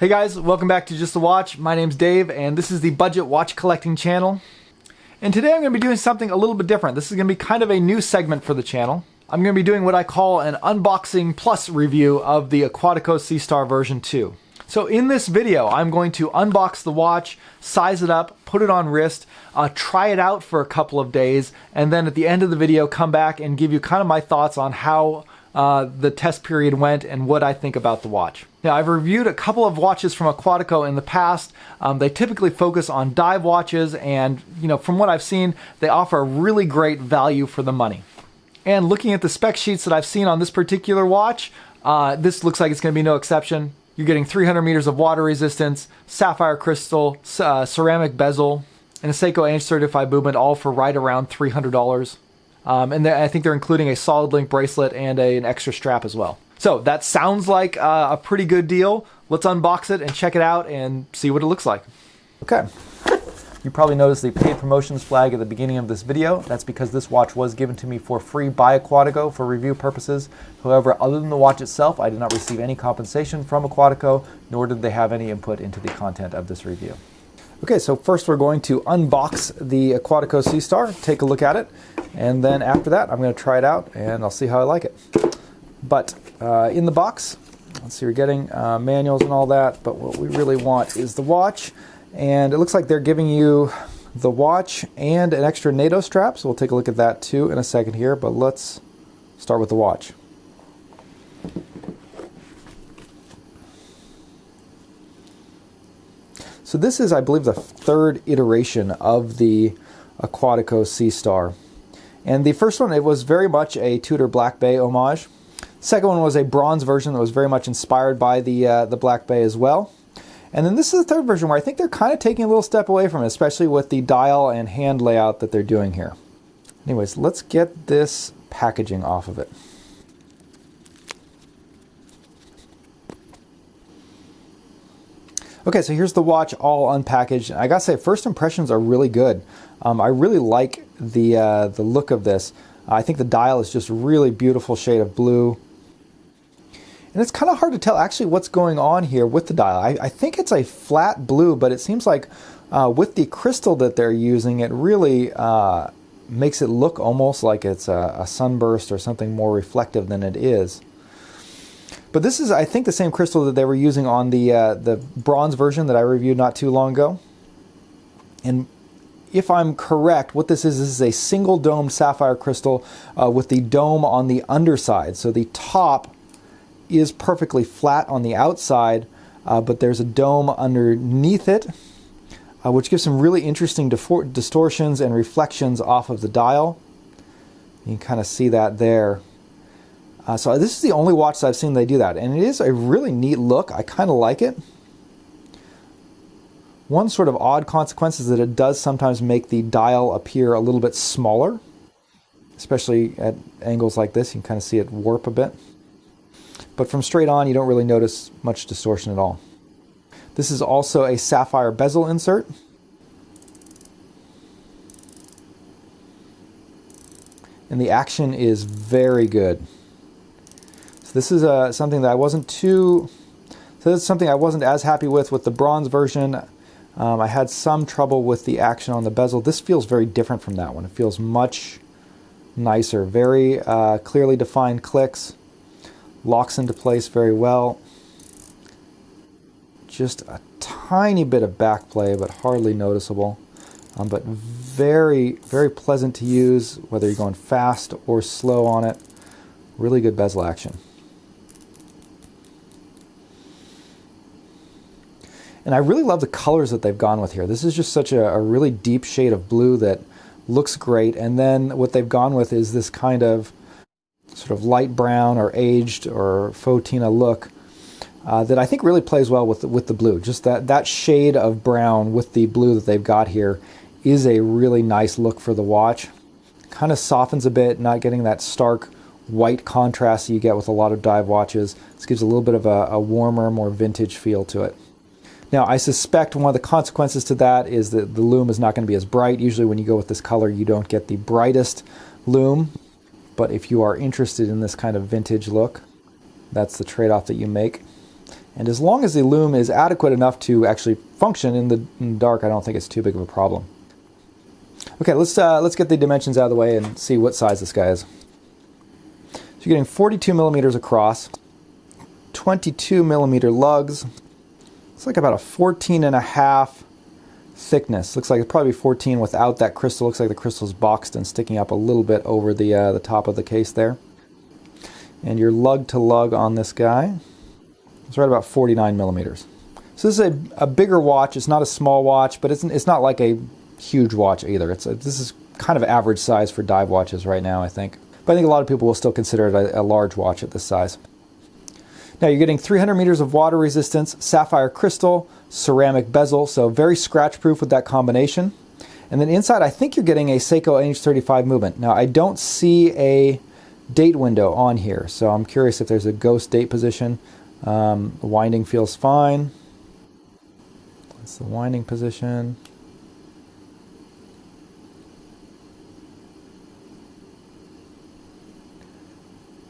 Hey guys, welcome back to Just the Watch. My name's Dave and this is the budget watch collecting channel. And today I'm going to be doing something a little bit different. This is going to be kind of a new segment for the channel. I'm going to be doing what I call an unboxing plus review of the Aquatico Seastar version 2. So in this video, I'm going to unbox the watch, size it up, put it on wrist, try it out for a couple of days, and then at the end of the video come back and give you kind of my thoughts on how the test period went and what I think about the watch. Now, I've reviewed a couple of watches from Aquatico in the past. They typically focus on dive watches, and from what I've seen, they offer a really great value for the money. And looking at the spec sheets that I've seen on this particular watch, this looks like it's going to be no exception. You're getting 300 meters of water resistance, sapphire crystal, ceramic bezel, and a Seiko age certified movement, all for right around $300. And I think they're including a solid link bracelet and an extra strap as well. So that sounds like a pretty good deal. Let's unbox it and check it out and see what it looks like. Okay. You probably noticed the paid promotions flag at the beginning of this video. That's because this watch was given to me for free by Aquatico for review purposes. However, other than the watch itself, I did not receive any compensation from Aquatico, nor did they have any input into the content of this review. Okay, so first we're going to unbox the Aquatico Seastar, take a look at it, and then after that I'm going to try it out and I'll see how I like it. But in the box, let's see, we're getting manuals and all that, but what we really want is the watch, and it looks like they're giving you the watch and an extra Nato strap, so we'll take a look at that too in a second here, but let's start with the watch. So this is, I believe, the third iteration of the Aquatico Seastar. And the first one, it was very much a Tudor Black Bay homage. Second one was a bronze version that was very much inspired by the Black Bay as well. And then this is the third version where I think they're kind of taking a little step away from it, especially with the dial and hand layout that they're doing here. Anyways, let's get this packaging off of it. Okay, so here's the watch all unpackaged. I gotta say, first impressions are really good. I really like the look of this. I think the dial is just a really beautiful shade of blue. And it's kind of hard to tell actually what's going on here with the dial. I think it's a flat blue, but it seems like with the crystal that they're using, it really makes it look almost like it's a sunburst or something more reflective than it is. But this is, I think, the same crystal that they were using on the bronze version that I reviewed not too long ago. And if I'm correct, what this is a single domed sapphire crystal with the dome on the underside. So the top is perfectly flat on the outside, but there's a dome underneath it, which gives some really interesting distortions and reflections off of the dial. You can kind of see that there. So this is the only watch that I've seen they do that, and it is a really neat look. I kind of like it. One sort of odd consequence is that it does sometimes make the dial appear a little bit smaller, especially at angles like this. You can kind of see it warp a bit. But from straight on, you don't really notice much distortion at all. This is also a sapphire bezel insert. And the action is very good. So this is something that I wasn't as happy with the bronze version. I had some trouble with the action on the bezel. This feels very different from that one. It feels much nicer. Very clearly defined clicks. Locks into place very well. Just a tiny bit of back play, but hardly noticeable. But very, very pleasant to use, whether you're going fast or slow on it. Really good bezel action. And I really love the colors that they've gone with here. This is just such a really deep shade of blue that looks great. And then what they've gone with is this kind of sort of light brown or aged or fauxtina look that I think really plays well with the blue. Just that shade of brown with the blue that they've got here is a really nice look for the watch. Kind of softens a bit, not getting that stark white contrast that you get with a lot of dive watches. This gives a little bit of a warmer, more vintage feel to it. Now, I suspect one of the consequences to that is that the lume is not going to be as bright. Usually when you go with this color, you don't get the brightest lume. But if you are interested in this kind of vintage look, that's the trade-off that you make. And as long as the lume is adequate enough to actually function in the dark, I don't think it's too big of a problem. Okay, let's get the dimensions out of the way and see what size this guy is. So you're getting 42 millimeters across, 22 millimeter lugs. It's like about a 14.5 thickness. Looks like it's probably 14 without that crystal. Looks like the crystal's boxed and sticking up a little bit over the top of the case there. And your lug to lug on this guy is right about 49 millimeters. So this is a bigger watch. It's not a small watch, but it's not like a huge watch either. This is kind of average size for dive watches right now, I think. But I think a lot of people will still consider it a large watch at this size. Now you're getting 300 meters of water resistance, sapphire crystal, ceramic bezel, so very scratch proof with that combination. And then inside I think you're getting a Seiko NH35 movement. Now I don't see a date window on here, so I'm curious if there's a ghost date position. The winding feels fine. That's the winding position.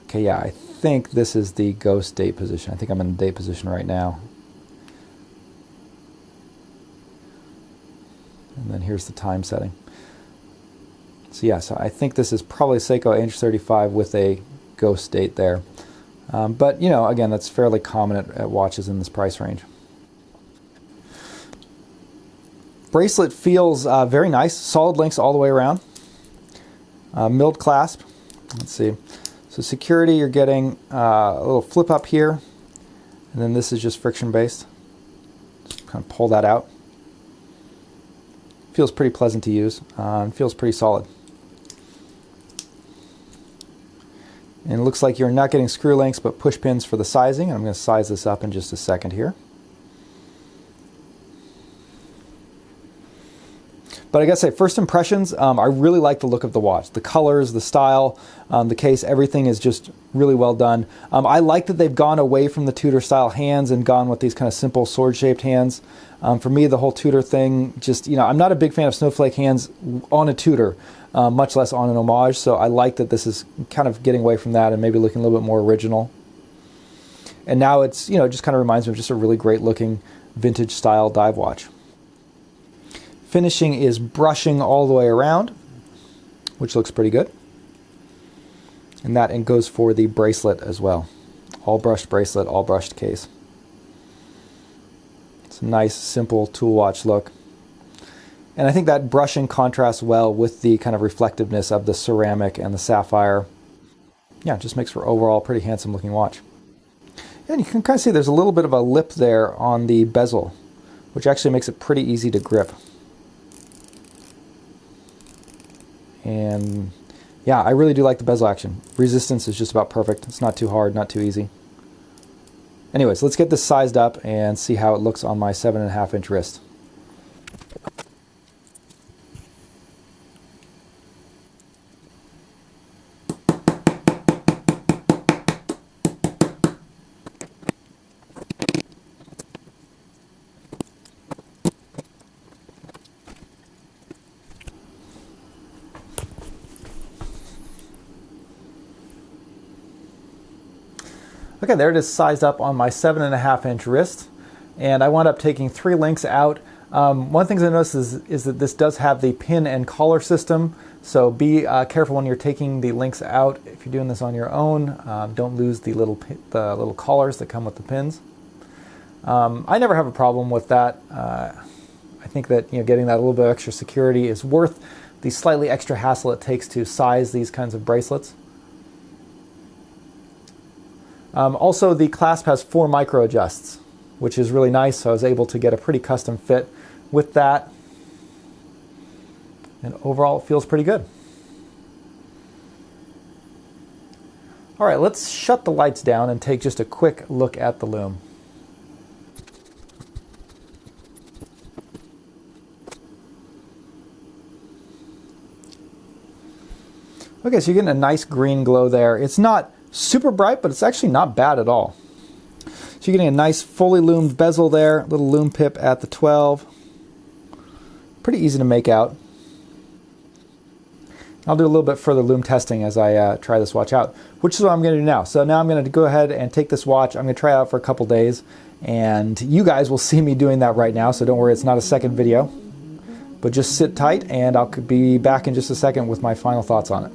Okay, yeah, I think this is the ghost date position. I think I'm in the date position right now. And then here's the time setting. So yeah, so I think this is probably Seiko NH35 with a ghost date there. But, you know, again, that's fairly common at watches in this price range. Bracelet feels very nice. Solid links all the way around. Milled clasp. Let's see. So security, you're getting a little flip up here. And then this is just friction based. Just kind of pull that out. Feels pretty pleasant to use. And feels pretty solid. And it looks like you're not getting screw links, but push pins for the sizing. I'm going to size this up in just a second here. But I gotta say, first impressions, I really like the look of the watch. The colors, the style, the case, everything is just really well done. I like that they've gone away from the Tudor style hands and gone with these kind of simple sword-shaped hands. For me, the whole Tudor thing, just, you know, I'm not a big fan of snowflake hands on a Tudor, much less on an homage, so I like that this is kind of getting away from that and maybe looking a little bit more original. And now it's, you know, it just kind of reminds me of just a really great looking vintage style dive watch. Finishing is brushing all the way around, which looks pretty good. And that goes for the bracelet as well. All brushed bracelet, all brushed case. It's a nice, simple tool watch look. And I think that brushing contrasts well with the kind of reflectiveness of the ceramic and the sapphire. Yeah, it just makes for overall pretty handsome looking watch. And you can kind of see there's a little bit of a lip there on the bezel, which actually makes it pretty easy to grip. And yeah, I really do like the bezel action. Resistance is just about perfect. It's not too hard, not too easy. Anyways, let's get this sized up and see how it looks on my 7.5 inch wrist. Okay, there it is sized up on my 7.5 inch wrist, and I wound up taking 3 links out. One thing I noticed is that this does have the pin and collar system, so be careful when you're taking the links out. If you're doing this on your own, don't lose the little collars that come with the pins. I never have a problem with that. I think that, you know, getting that little bit of extra security is worth the slightly extra hassle it takes to size these kinds of bracelets. Also, the clasp has 4 micro adjusts, which is really nice, so I was able to get a pretty custom fit with that. And overall, it feels pretty good. All right, let's shut the lights down and take just a quick look at the lume. Okay, so you're getting a nice green glow there. It's not super bright, but it's actually not bad at all. So you're getting a nice fully loomed bezel there, little lume pip at the 12. Pretty easy to make out. I'll do a little bit further lume testing as I try this watch out, which is what I'm going to do now. So now I'm going to go ahead and take this watch. I'm going to try it out for a couple days, And you guys will see me doing that right now, so don't worry, it's not a second video. But just sit tight, and I'll be back in just a second with my final thoughts on it.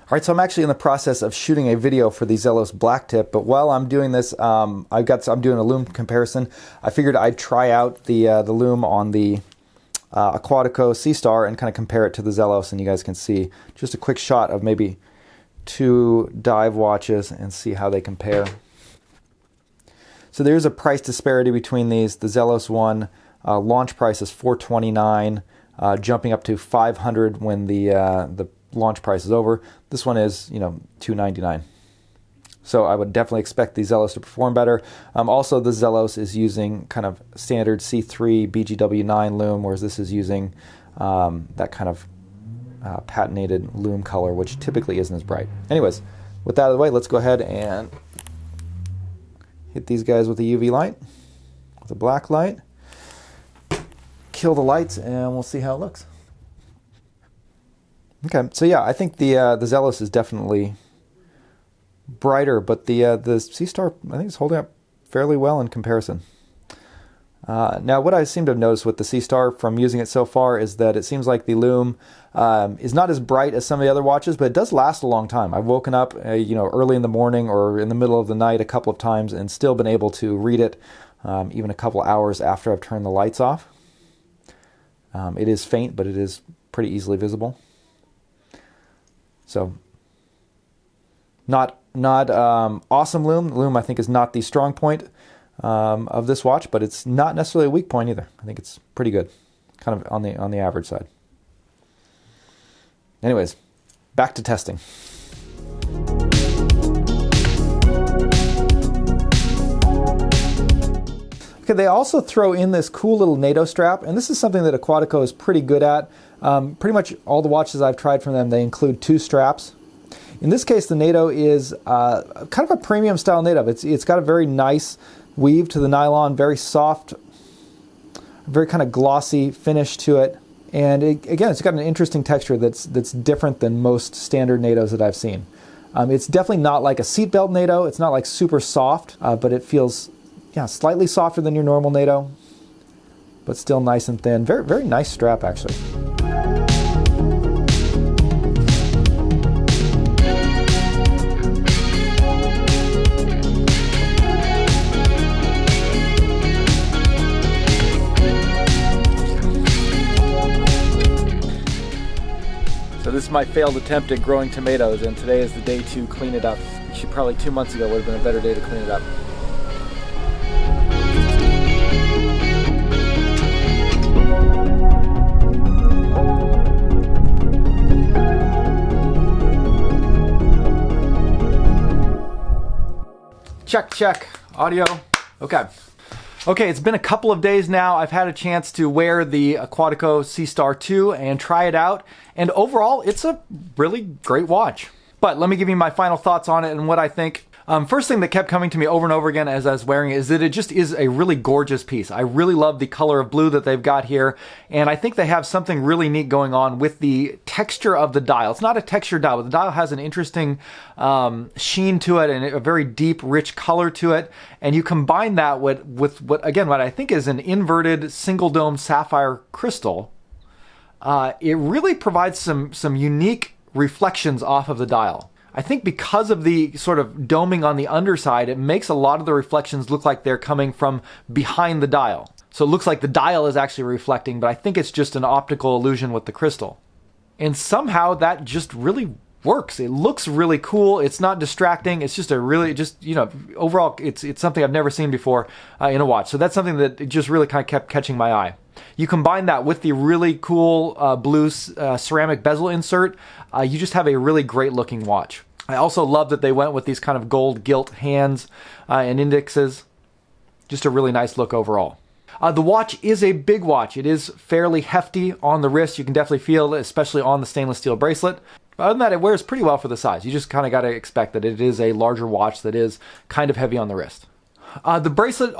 All right, so I'm actually in the process of shooting a video for the Zelos Blacktip, but while I'm doing this, I'm doing a Lume comparison. I figured I'd try out the Lume on the Aquatico Sea-Star and kind of compare it to the Zelos, and you guys can see just a quick shot of maybe two dive watches and see how they compare. So there's a price disparity between these. The Zelos one, launch price is $429, jumping up to $500 when the launch price is over. This one is, $299. So I would definitely expect the Zelos to perform better. Also, the Zelos is using kind of standard C3 BGW9 Lume, whereas this is using that kind of patented Lume color, which typically isn't as bright. Anyways, with that out of the way, let's go ahead and hit these guys with a UV light, with a black light, kill the lights, and we'll see how it looks. Okay, so yeah, I think the Zelos is definitely brighter, but the Sea-Star, I think, is holding up fairly well in comparison. Now, what I seem to have noticed with the Sea-Star from using it so far is that it seems like the Lume is not as bright as some of the other watches, but it does last a long time. I've woken up, early in the morning or in the middle of the night a couple of times and still been able to read it even a couple hours after I've turned the lights off. It is faint, but it is pretty easily visible. So, not awesome Lume. Lume, I think, is not the strong point of this watch, but it's not necessarily a weak point either. I think it's pretty good, kind of on the average side. Anyways, back to testing. Okay, they also throw in this cool little Nato strap, and this is something that Aquatico is pretty good at. Pretty much all the watches I've tried from them, they include two straps. In this case, the Nato is kind of a premium style Nato. It's got a very nice weave to the nylon, very soft, very kind of glossy finish to it. And again, it's got an interesting texture that's different than most standard Natos that I've seen. It's definitely not like a seatbelt Nato. It's not like super soft, but it feels slightly softer than your normal Nato, but still nice and thin. Very, very nice strap, actually. So this is my failed attempt at growing tomatoes, and today is the day to clean it up. Actually, probably 2 months ago would have been a better day to clean it up. Check, audio. Okay, it's been a couple of days now. I've had a chance to wear the Aquatico Sea-Star 2 and try it out. And overall, it's a really great watch. But let me give you my final thoughts on it and what I think. First thing that kept coming to me over and over again as I was wearing it is that it just is a really gorgeous piece. I really love the color of blue that they've got here, and I think they have something really neat going on with the texture of the dial. It's not a textured dial, but the dial has an interesting sheen to it and a very deep, rich color to it, and you combine that with what I think is an inverted single dome sapphire crystal. It really provides some unique reflections off of the dial. I think because of the sort of doming on the underside, it makes a lot of the reflections look like they're coming from behind the dial. So it looks like the dial is actually reflecting, but I think it's just an optical illusion with the crystal. And somehow that just really works. It looks really cool. It's not distracting. It's just a really, overall, it's something I've never seen before in a watch. So that's something that just really kind of kept catching my eye. You combine that with the really cool blue ceramic bezel insert, you just have a really great looking watch. I also love that they went with these kind of gold gilt hands and indexes. Just a really nice look overall. The watch is a big watch. It is fairly hefty on the wrist. You can definitely feel it, especially on the stainless steel bracelet. But other than that, it wears pretty well for the size. You just kind of got to expect that it is a larger watch that is kind of heavy on the wrist. The bracelet,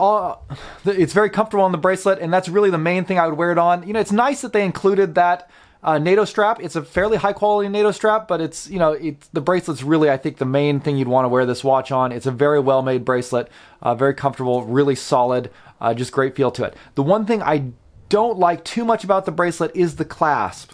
it's very comfortable on the bracelet, and that's really the main thing I would wear it on. It's nice that they included that Nato strap. It's a fairly high quality Nato strap, but the bracelet's really, I think, the main thing you'd want to wear this watch on. It's a very well made bracelet, very comfortable, really solid, just great feel to it. The one thing I don't like too much about the bracelet is the clasp.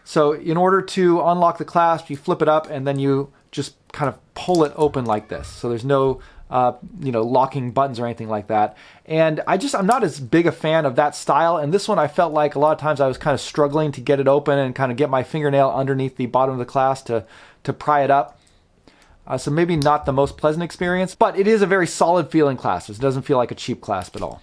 So in order to unlock the clasp, you flip it up and then you just kind of pull it open like this. So there's no locking buttons or anything like that. And I'm not as big a fan of that style. And this one, I felt like a lot of times I was kind of struggling to get it open and kind of get my fingernail underneath the bottom of the clasp to pry it up. So maybe not the most pleasant experience, but it is a very solid feeling clasp. It doesn't feel like a cheap clasp at all.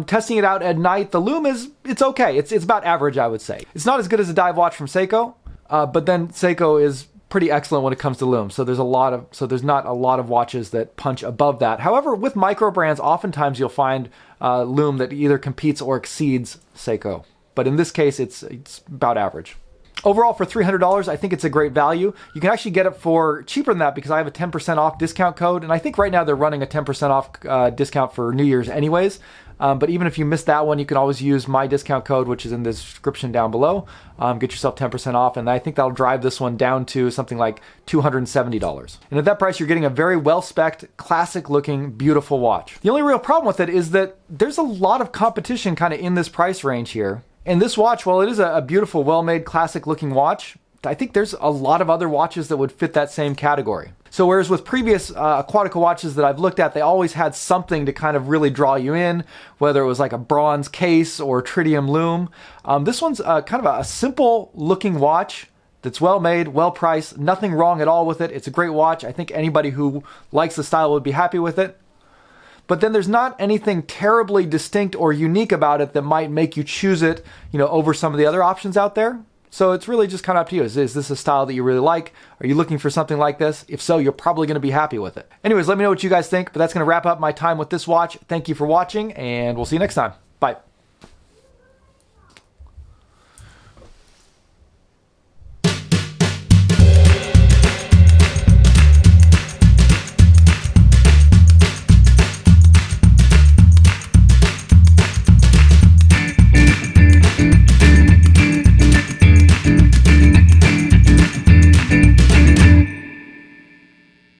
Testing it out at night, the Lume it's okay. It's about average, I would say. It's not as good as a dive watch from Seiko, but then Seiko is pretty excellent when it comes to Lume. So there's not a lot of watches that punch above that. However, with micro brands, oftentimes you'll find Lume that either competes or exceeds Seiko. But in this case, it's about average. Overall, for $300, I think it's a great value. You can actually get it for cheaper than that because I have a 10% off discount code. And I think right now they're running a 10% off discount for New Year's anyways. But even if you missed that one, you can always use my discount code, which is in the description down below. Get yourself 10% off, and I think that'll drive this one down to something like $270. And at that price, you're getting a very well-spec'd, classic-looking, beautiful watch. The only real problem with it is that there's a lot of competition kind of in this price range here. And this watch, while it is a beautiful, well-made, classic-looking watch, I think there's a lot of other watches that would fit that same category. So whereas with previous Aquatico watches that I've looked at, they always had something to kind of really draw you in, whether it was like a bronze case or tritium lume. This one's kind of a simple looking watch that's well made, well priced, nothing wrong at all with it. It's a great watch. I think anybody who likes the style would be happy with it. But then there's not anything terribly distinct or unique about it that might make you choose it, over some of the other options out there. So it's really just kind of up to you. Is this a style that you really like? Are you looking for something like this? If so, you're probably going to be happy with it. Anyways, let me know what you guys think, but that's going to wrap up my time with this watch. Thank you for watching, and we'll see you next time. Bye.